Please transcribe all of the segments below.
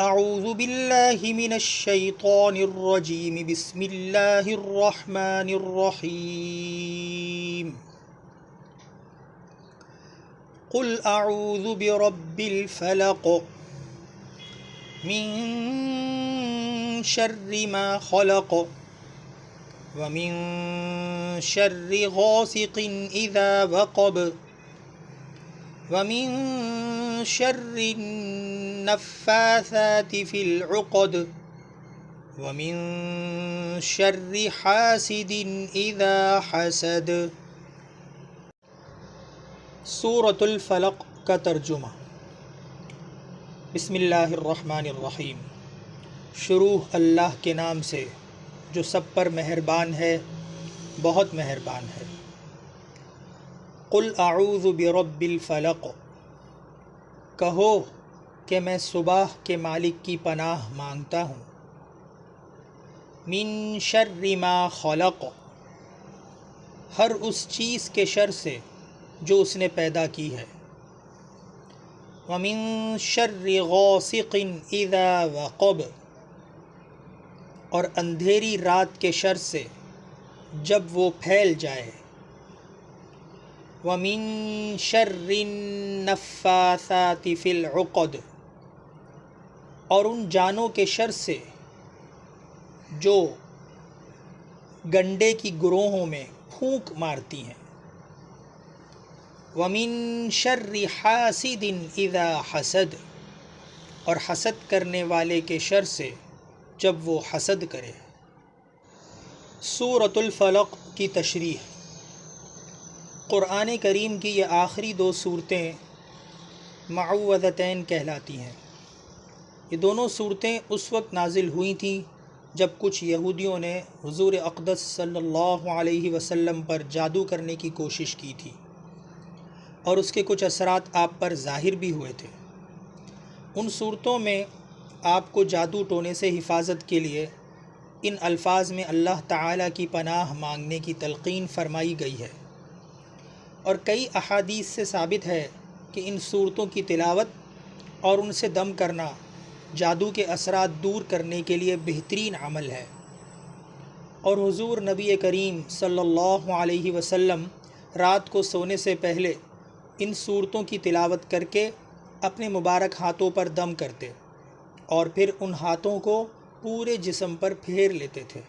اعوذ باللہ من الشیطان الرجیم بسم اللہ الرحمن الرحیم قل اعوذ برب الفلق من شر ما خلق ومن شر غاسق اذا وقب ومن شر النفاثات في العقد ومن شر حاسد اذا حسد۔ سورۃ الفلق کا ترجمہ۔ بسم اللہ الرحمن الرحیم، شروع اللہ کے نام سے جو سب پر مہربان ہے، بہت مہربان ہے۔ قل اعوذ برب الفلق، کہو کہ میں صبح کے مالک کی پناہ مانگتا ہوں۔ من شر ما خلق، ہر اس چیز کے شر سے جو اس نے پیدا کی ہے۔ ومن شر غاسق اذا وقب، اور اندھیری رات کے شر سے جب وہ پھیل جائے۔ ومن شر النفاثات فی العقد، اور ان جانوں کے شر سے جو گنڈے کی گروہوں میں پھونک مارتی ہیں۔ ومن شر حاسد اذا حسد، اور حسد کرنے والے کے شر سے جب وہ حسد کرے۔ سورۃ الفلق کی تشریح۔ قرآن کریم کی یہ آخری دو صورتیں معوذتین کہلاتی ہیں۔ یہ دونوں صورتیں اس وقت نازل ہوئی تھیں جب کچھ یہودیوں نے حضور اقدس صلی اللہ علیہ وسلم پر جادو کرنے کی کوشش کی تھی، اور اس کے کچھ اثرات آپ پر ظاہر بھی ہوئے تھے۔ ان صورتوں میں آپ کو جادو ٹونے سے حفاظت کے لیے ان الفاظ میں اللہ تعالیٰ کی پناہ مانگنے کی تلقین فرمائی گئی ہے، اور کئی احادیث سے ثابت ہے کہ ان صورتوں کی تلاوت اور ان سے دم کرنا جادو کے اثرات دور کرنے کے لیے بہترین عمل ہے۔ اور حضور نبی کریم صلی اللہ علیہ وسلم رات کو سونے سے پہلے ان صورتوں کی تلاوت کر کے اپنے مبارک ہاتھوں پر دم کرتے، اور پھر ان ہاتھوں کو پورے جسم پر پھیر لیتے تھے۔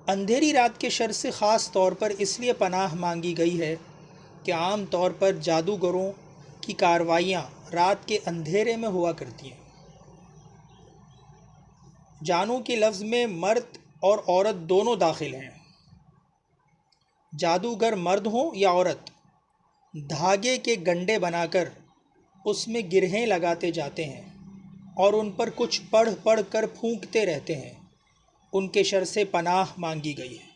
اندھیری رات کے شر سے خاص طور پر اس لیے پناہ مانگی گئی ہے کہ عام طور پر جادوگروں کی کارروائیاں رات کے اندھیرے میں ہوا کرتی ہیں۔ جانوں کے لفظ میں مرد اور عورت دونوں داخل ہیں۔ جادوگر مرد ہوں یا عورت، دھاگے کے گنڈے بنا کر اس میں گرہیں لگاتے جاتے ہیں اور ان پر کچھ پڑھ کر پھونکتے رہتے ہیں۔ ان کے شر سے پناہ مانگی گئی ہے۔